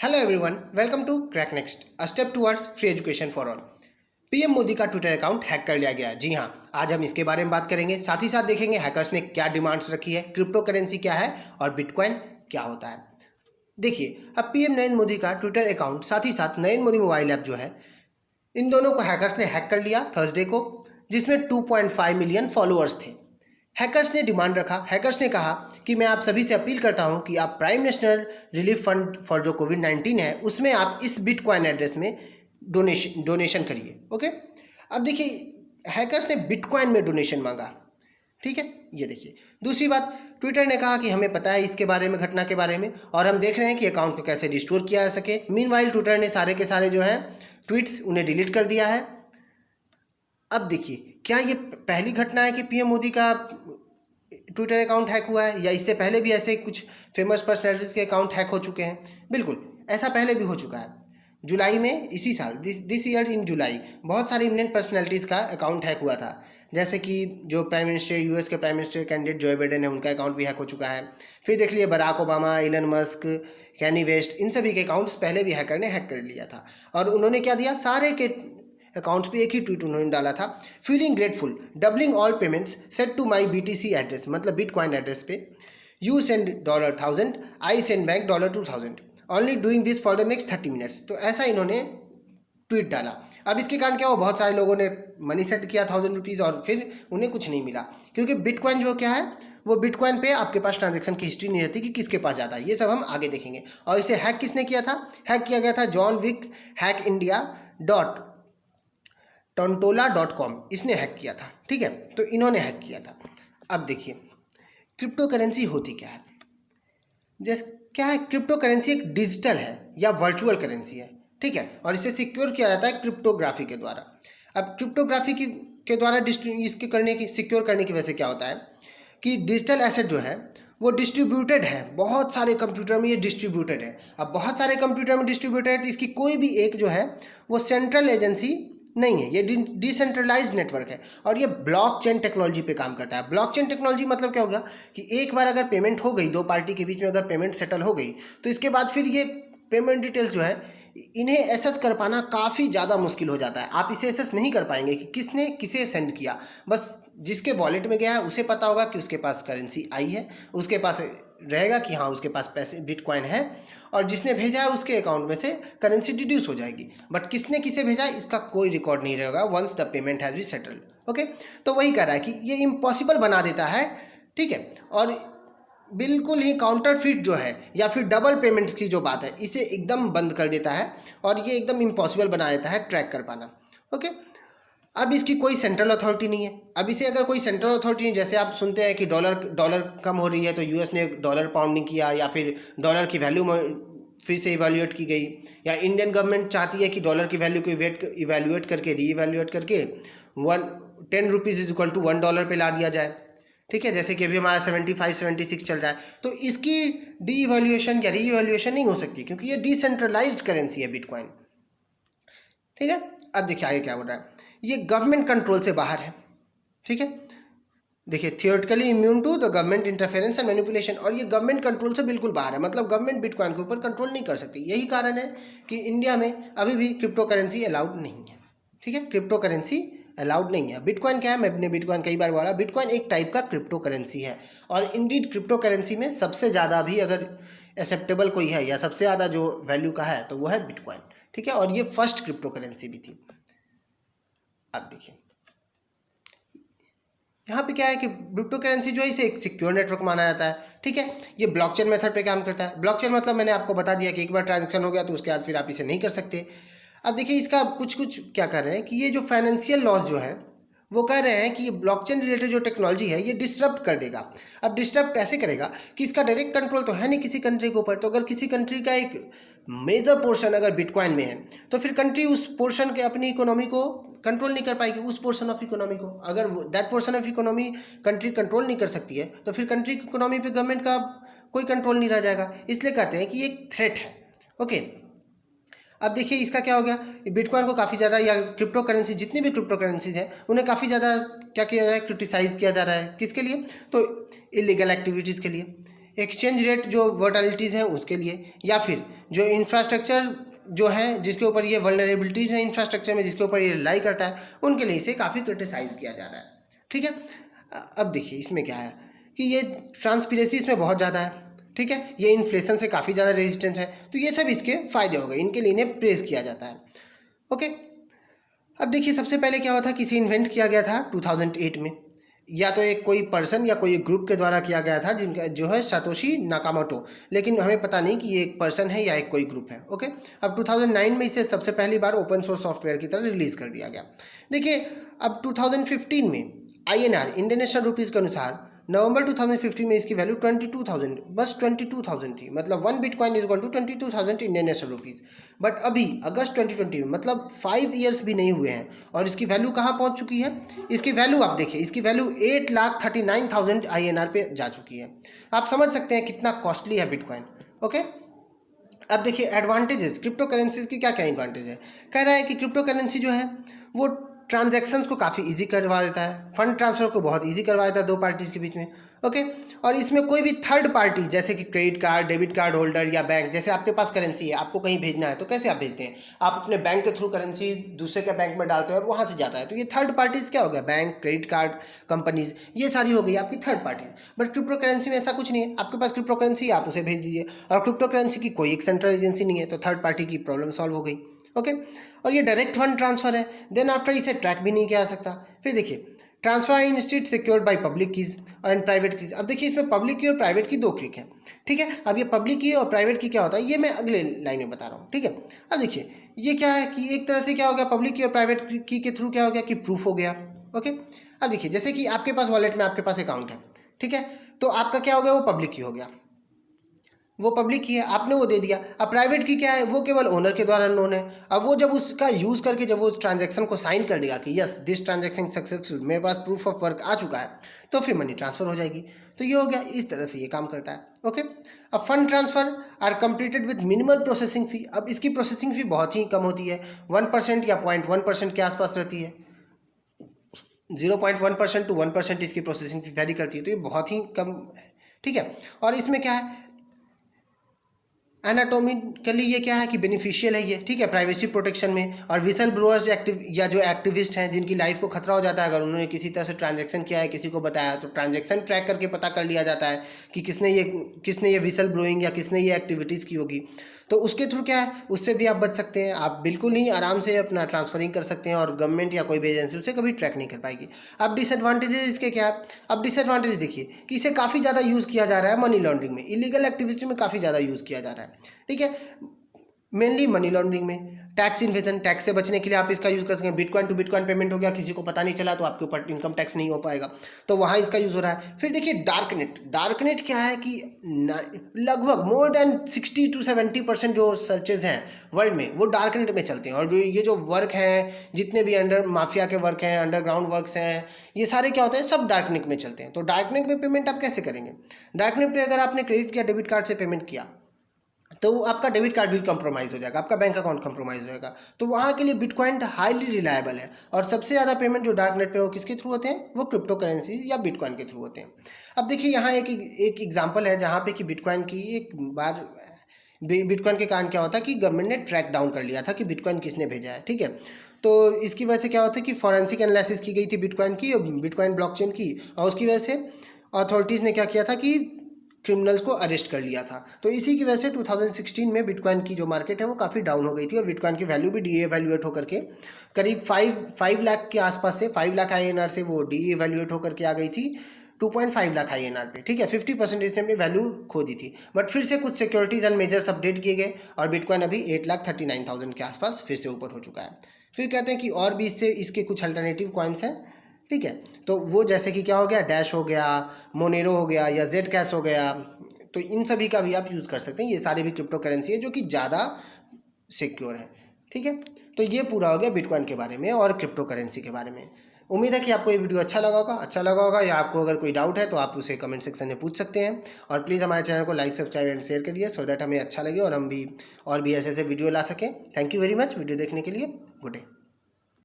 Hello everyone, welcome to Crack Next, a step towards free education for all. PM Modi का Twitter account hack कर लिया गया है। जी हाँ, आज हम इसके बारे में बात करेंगे। साथ ही साथ देखेंगे हैकर्स ने क्या डिमांड्स रखी है, क्रिप्टो करेंसी क्या है और बिटकॉइन क्या होता है। देखिए, अब पीएम नरेंद्र मोदी का ट्विटर अकाउंट, साथ ही साथ नरेंद्र मोदी मोबाइल ऐप जो है, इन दोनों को हैकर्स ने हैक कर लिया थर्सडे को, जिसमें 2.5 मिलियन फॉलोअर्स थे। हैकर्स ने डिमांड रखा। हैकर्स ने कहा कि मैं आप सभी से अपील करता हूं कि आप prime national relief fund for जो कोविड-19 है उसमें आप इस बिटकॉइन एड्रेस में डोनेशन करिए। ओके, अब देखिए हैकर्स ने बिटकॉइन में डोनेशन मांगा। ठीक है, ये देखिए। दूसरी बात, ट्विटर ने कहा कि हमें पता है इसके बारे में, घटना के बारे में, और हम देख रहे हैं कि अकाउंट को कैसे रिस्टोर किया जा सके। मीनवाइल ट्विटर ने सारे के सारे जो है ट्वीट्स उन्हें डिलीट कर दिया है। अब देखिए, क्या ये पहली घटना है कि पीएम मोदी का ट्विटर अकाउंट हैक हुआ है, या इससे पहले भी ऐसे कुछ फेमस पर्सनैलिटीज के अकाउंट हैक हो चुके हैं? बिल्कुल, ऐसा पहले भी हो चुका है। जुलाई में, इसी साल, दिस ईयर इन जुलाई, बहुत सारी इमिनेंट पर्सनैलिटीज का अकाउंट हैक हुआ था। जैसे कि जो प्राइम मिनिस्टर, यूएस के prime minister candidate Joe Biden है, उनका अकाउंट भी हैक हो चुका है। फिर देख लिए बराक ओबामा, इलन मस्क, कैनी वेस्ट, इन सभी के अकाउंट्स पहले भी हैकर ने हैक कर लिया था। और उन्होंने क्या दिया, सारे के अकाउंट्स पे एक ही ट्वीट उन्होंने डाला था, feeling grateful, doubling all payments set to my BTC address, मतलब बिटकॉइन एड्रेस पे। You send $1000, I send back $2000, only doing this for the next 30 minutes. तो ऐसा इन्होंने ट्वीट डाला। अब इसके कारण क्या हुआ, बहुत सारे लोगों ने मनी सेंड किया ₹1000 और फिर उन्हें कुछ नहीं मिला, क्योंकि बिटकॉइन जो क्या है, वो बिटकॉइन पे आपके पास ट्रांजैक्शन की हिस्ट्री नहीं रहती कि किसके पास जाता है। ये सब हम आगे देखेंगे। और इसे हैक किसने किया था? हैक किया गया था John Wick hack India .tontola.com, इसने हैक किया था। ठीक है, तो इन्होंने हैक किया था। अब देखिए, क्रिप्टो करेंसी होती क्या है? जैसे क्या है, क्रिप्टो करेंसी एक डिजिटल है या वर्चुअल करेंसी है। ठीक है, और इसे सिक्योर किया जाता है क्रिप्टोग्राफी के द्वारा। अब क्रिप्टोग्राफी के द्वारा इसके सिक्योर करने की वजह से क्या होता है कि डिजिटल एसेट जो है वो डिस्ट्रीब्यूटेड है, बहुत सारे कंप्यूटर में ये डिस्ट्रीब्यूटेड है। अब बहुत सारे कंप्यूटर में डिस्ट्रीब्यूटेड है, तो इसकी कोई भी एक जो है वो सेंट्रल एजेंसी नहीं है, ये डिसेंट्रलाइज्ड नेटवर्क है, और ये ब्लॉकचेन टेक्नोलॉजी पे काम करता है। ब्लॉकचेन टेक्नोलॉजी मतलब क्या होगा कि एक बार अगर पेमेंट हो गई, दो पार्टी के बीच में अगर पेमेंट सेटल हो गई, तो इसके बाद फिर ये पेमेंट डिटेल्स जो है इन्हें एसेस कर पाना काफ़ी ज़्यादा मुश्किल हो जाता है। आप इसे एसेस नहीं कर पाएंगे कि किसने किसे सेंड किया। बस जिसके वॉलेट में गया है उसे पता होगा कि उसके पास करेंसी आई है, उसके पास रहेगा कि हाँ उसके पास पैसे बिटकॉइन है, और जिसने भेजा है उसके अकाउंट में से करेंसी डिड्यूस हो जाएगी। बट किसने किसे भेजा है इसका कोई रिकॉर्ड नहीं रहेगा once the payment has be settled. Okay, तो वही कह रहा है कि ये इम्पॉसिबल बना देता है। ठीक है, और बिल्कुल ही काउंटरफिट जो है या फिर डबल पेमेंट की जो बात है, इसे एकदम बंद कर देता है, और ये एकदम इम्पॉसिबल बना देता है ट्रैक कर पाना। ओके, अब इसकी कोई सेंट्रल अथॉरिटी नहीं है। अब इसे अगर कोई सेंट्रल अथॉरिटी नहीं, जैसे आप सुनते हैं कि डॉलर कम हो रही है तो यूएस ने डॉलर पाउंडिंग किया, या फिर डॉलर की वैल्यू फिर से इवेल्युएट की गई, या इंडियन गवर्नमेंट चाहती है कि डॉलर की वैल्यू को इवेल्युएट करके, री-इवेल्युएट करके 10 रुपीज़ इज इक्वल टू $1 पे ला दिया जाए। ठीक है, जैसे कि अभी हमारा 75-76 चल रहा है, तो इसकी डी इवेल्युएशन या री इवेल्युएशन नहीं हो सकती, क्योंकि ये डिसेंट्रलाइज्ड करेंसी है बिटकॉइन। ठीक है, अब देखिए आगे क्या हो रहा है। ये गवर्नमेंट कंट्रोल से बाहर है। ठीक है, देखिए, theoretically immune to the government interference and manipulation, और ये गवर्नमेंट कंट्रोल से बिल्कुल बाहर है, मतलब गवर्नमेंट बिटकॉइन के ऊपर कंट्रोल नहीं कर सकती। यही कारण है कि इंडिया में अभी भी क्रिप्टो करेंसी अलाउड नहीं है। ठीक है, क्रिप्टो करेंसी अलाउड नहीं है। बिटकॉइन क्या है, मैंने बिटकॉइन कई बार बोला, बिटकॉइन एक टाइप का क्रिप्टो करेंसी है, और इंडीड क्रिप्टो करेंसी में सबसे ज़्यादा भी अगर एक्सेप्टेबल कोई है या सबसे ज़्यादा जो वैल्यू का है तो वो है बिटकॉइन। ठीक है, और ये फर्स्ट क्रिप्टो करेंसी भी थी। अब देखिए, यहाँ पे क्या है कि क्रिप्टो करेंसी जो है इसे एक सिक्योर नेटवर्क माना जाता है। ठीक है, ये ब्लॉकचेन मेथड पे काम करता है। ब्लॉकचेन मतलब मैंने आपको बता दिया कि एक बार ट्रांजैक्शन हो गया तो उसके बाद फिर आप इसे नहीं कर सकते। अब देखिए, इसका कुछ क्या कर रहे हैं कि ये जो फाइनेंशियल लॉस जो है वो कह रहे हैं कि ये ब्लॉकचेन रिलेटेड जो टेक्नोलॉजी है ये डिस्टर्ब कर देगा। अब डिस्टर्ब कैसे करेगा कि इसका डायरेक्ट कंट्रोल तो है नहीं किसी कंट्री के ऊपर, तो अगर किसी कंट्री का एक मेजर पोर्शन अगर बिटकॉइन में है तो फिर कंट्री उस पोर्शन के अपनी इकोनॉमी को कंट्रोल नहीं कर पाएगी, उस पोर्शन ऑफ इकोनॉमी को। अगर that portion of economy country control नहीं कर सकती है तो फिर कंट्री की इकोनॉमी पे गवर्नमेंट का कोई कंट्रोल नहीं रह जाएगा। इसलिए कहते हैं कि ये एक थ्रेट है। ओके, अब देखिए इसका क्या हो गया, बिटकॉइन को काफ़ी ज़्यादा, या क्रिप्टो करेंसी, जितनी भी क्रिप्टो करेंसीज हैं उन्हें काफ़ी ज़्यादा क्या किया जा रहा है, क्रिटिसाइज़ किया जा रहा है। किसके लिए? तो इलीगल एक्टिविटीज़ के लिए। एक्सचेंज रेट जो वोलेटिलिटीज़ हैं उसके लिए, या फिर जो इंफ्रास्ट्रक्चर जो है जिसके ऊपर ये वल्नरेबिलिटीज़ हैं इंफ्रास्ट्रक्चर में जिसके ऊपर ये रिलाई करता है, उनके लिए इसे काफ़ी क्रिटिसाइज़ किया जा रहा है। ठीक है, अब देखिए इसमें क्या है कि ये ट्रांसपेरेंसी इसमें बहुत ज़्यादा है। ठीक है, ये इन्फ्लेशन से काफ़ी ज़्यादा रेजिस्टेंट है, तो ये सब इसके फ़ायदे हो गए, इनके लिए इन्हें प्रेज़ किया जाता है। ओके, अब देखिए सबसे पहले क्या हुआ था, किसी इन्वेंट किया गया था 2008 में, या तो एक कोई पर्सन या कोई ग्रुप के द्वारा किया गया था जिनका जो है सातोशी नाकामोटो, लेकिन हमें पता नहीं कि ये एक पर्सन है या एक कोई ग्रुप है। ओके, अब 2009 में इसे सबसे पहली बार ओपन सोर्स सॉफ्टवेयर की तरह रिलीज़ कर दिया गया। देखिए अब 2015 में INR इंडियन नेशनल रुपीज़ के अनुसार नवंबर 2015 में इसकी वैल्यू 22,000, बस 22,000 थी, मतलब 1 bitcoin is equal to 22,000 Indian national rupees. But अभी अगस्त 2020 में, मतलब 5 ईयर्स भी नहीं हुए हैं और इसकी वैल्यू कहाँ पहुँच चुकी है, इसकी वैल्यू आप देखिए, इसकी वैल्यू 8,39,000 INR पे जा चुकी है। आप समझ सकते हैं कितना कॉस्टली है बिटकॉइन। ओके, अब देखिए एडवांटेजेस क्रिप्टो करेंसीज की क्या क्या एडवांटेज है। कह रहा है कि क्रिप्टो करेंसी जो है वो ट्रांजैक्शंस को काफ़ी इजी करवा देता है, फंड ट्रांसफ़र को बहुत इजी करवा देता है 2 पार्टीज़ के बीच में। ओके, और इसमें कोई भी थर्ड पार्टी जैसे कि credit card, debit card holder या बैंक, जैसे आपके पास करेंसी है, आपको कहीं भेजना है तो कैसे आप भेजते हैं, आप अपने बैंक के थ्रू करेंसी दूसरे के बैंक में डालते हैं और वहाँ से जाता है, तो ये थर्ड पार्टीज़ क्या हो गया, बैंक, क्रेडिट कार्ड कंपनीज, ये सारी हो गई आपकी third parties. But crypto currency में ऐसा कुछ नहीं है, आपके पास क्रिप्टो करेंसी आप उसे भेज दीजिए, और क्रिप्टो करेंसी की कोई एक सेंट्रल एजेंसी नहीं है, तो थर्ड पार्टी की प्रॉब्लम सॉल्व हो गई। ओके, और ये डायरेक्ट फंड ट्रांसफर है, देन आफ्टर इसे ट्रैक भी नहीं किया जा सकता। फिर देखिए transfer in state secured by public keys and private keys. अब देखिए इसमें पब्लिक की और प्राइवेट की 2 क्लिक है। ठीक है, अब ये पब्लिक की और प्राइवेट की क्या होता है ये मैं अगले लाइन में बता रहा हूँ। ठीक है, अब देखिए ये क्या है कि एक तरह से क्या हो गया, पब्लिक की और प्राइवेट की के थ्रू क्या हो गया कि प्रूफ हो गया। ओके, अब देखिए जैसे कि आपके पास वॉलेट में आपके पास अकाउंट है, ठीक है, तो आपका क्या हो गया, वो पब्लिक की हो गया, वो पब्लिक की है, आपने वो दे दिया। अब प्राइवेट की क्या है, वो केवल ओनर के द्वारा नोन है। अब वो जब उसका यूज़ करके जब वो ट्रांजैक्शन को साइन कर देगा कि यस दिस ट्रांजैक्शन सक्सेसफुल, मेरे पास प्रूफ ऑफ वर्क आ चुका है, तो फिर मनी ट्रांसफ़र हो जाएगी। तो ये हो गया, इस तरह से ये काम करता है। ओके, अब fund transfer R completed with minimal processing fee. अब इसकी प्रोसेसिंग फ़ी बहुत ही कम होती है, 1% या 0.1% के आसपास रहती है, 0.1% to 1% इसकी प्रोसेसिंग फ़ी वैरी करती है, तो ये बहुत ही कम है। ठीक है, और इसमें क्या है, एनाटॉमिकली ये क्या है कि बेनिफिशियल है ये। ठीक है, प्राइवेसी प्रोटेक्शन में, और विसल ब्रोअर्स या जो एक्टिविस्ट हैं जिनकी लाइफ को खतरा हो जाता है अगर उन्होंने किसी तरह से ट्रांजैक्शन किया है, किसी को बताया, तो ट्रांजैक्शन ट्रैक करके पता कर लिया जाता है कि किसने ये विसल ब्लोइंग या किसने ये एक्टिविटीज़ की होगी, तो उसके थ्रू क्या है, उससे भी आप बच सकते हैं। आप बिल्कुल ही आराम से अपना ट्रांसफरिंग कर सकते हैं और गवर्नमेंट या कोई भी एजेंसी उसे कभी ट्रैक नहीं कर पाएगी। अब डिसएडवांटेजेस इसके क्या है, अब डिसएडवांटेज देखिए कि इसे काफ़ी ज़्यादा यूज़ किया जा रहा है मनी लॉन्ड्रिंग में, इलीगल एक्टिविटी में काफ़ी ज़्यादा यूज़ किया जा रहा है। ठीक है, मेनली मनी लॉन्ड्रिंग में। टैक्स इन्वेजन, टैक्स से बचने के लिए आप इसका यूज़ कर सकते हैं। बिटकॉइन टू बिटकॉइन पेमेंट हो गया, किसी को पता नहीं चला तो आपके ऊपर इनकम टैक्स नहीं हो पाएगा, तो वहाँ इसका यूज़ हो रहा है। फिर देखिए डार्कनेट, डार्कनेट क्या है कि लगभग मोर देन 60 to 70% जो सर्चेज हैं वर्ल्ड में वो डार्कनेट में चलते हैं। और जो ये जो वर्क हैं, जितने भी अंडर माफिया के वर्क हैं, अंडरग्राउंड वर्क्स हैं, ये सारे क्या होते हैं, सब डार्कनेट में चलते हैं। तो डार्कनेट में पेमेंट आप कैसे करेंगे, डार्कनेट में अगर आपने क्रेडिट या डेबिट कार्ड से पेमेंट किया तो आपका डेबिट कार्ड भी कंप्रोमाइज़ हो जाएगा, आपका बैंक अकाउंट कंप्रोमाइज़ हो जाएगा। तो वहाँ के लिए बिटकॉइन हाईली रिलायबल है, और सबसे ज़्यादा पेमेंट जो डार्कनेट पे वो किसके थ्रू होते हैं, वो क्रिप्टो करेंसी या बिटकॉइन के थ्रू होते हैं। अब देखिए यहाँ एक एग्जांपल है जहाँ पे कि बिटकॉइन की एक बार बिटकॉइन के कारण क्या होता है कि गवर्नमेंट ने ट्रैक डाउन कर लिया था कि बिटकॉइन किसने भेजा है। ठीक है, तो इसकी वजह से क्या होता है कि फॉरेंसिक एनालिसिस की गई थी बिटकॉइन की, बिटकॉइन ब्लॉकचेन की, और उसकी वजह से अथॉरिटीज़ ने क्या किया था कि क्रिमिनल्स को अरेस्ट कर लिया था। तो इसी की वजह से 2016 में बिटकॉइन की जो मार्केट है वो काफ़ी डाउन हो गई थी, और बिटकॉइन की वैल्यू भी डीएवैल्यूएट होकर के करीब 5 लाख के आसपास से, 5 लाख INR से वो डीएवैल्यूएट होकर के आ गई थी 2.5 लाख INR पे। ठीक है, 50% इसने अपनी वैल्यू खो दी थी। बट फिर से कुछ सिक्योरिटीज़ एंड मेजर्स अपडेट किए गए और बिटकॉइन अभी 8,39,000 के आसपास फिर से ऊपर हो चुका है। फिर कहते हैं कि और भी इसके कुछ अल्टरनेटिव कॉइन्स हैं। ठीक है, तो वो जैसे कि क्या हो गया, डैश हो गया, मोनेरो हो गया, या जेड कैश हो गया, तो इन सभी का भी आप यूज़ कर सकते हैं। ये सारे भी क्रिप्टो करेंसी है जो कि ज़्यादा सिक्योर है। ठीक है, तो ये पूरा हो गया बिटकॉइन के बारे में और क्रिप्टो करेंसी के बारे में। उम्मीद है कि आपको ये वीडियो अच्छा लगा होगा, या आपको अगर कोई डाउट है तो आप उसे कमेंट सेक्शन में पूछ सकते हैं। और प्लीज़ हमारे चैनल को लाइक, सब्सक्राइब एंड शेयर करिए, सो दैट हमें अच्छा लगे और हम भी और भी ऐसे वीडियो ला सकें। Thank you very much video देखने के लिए। Good day.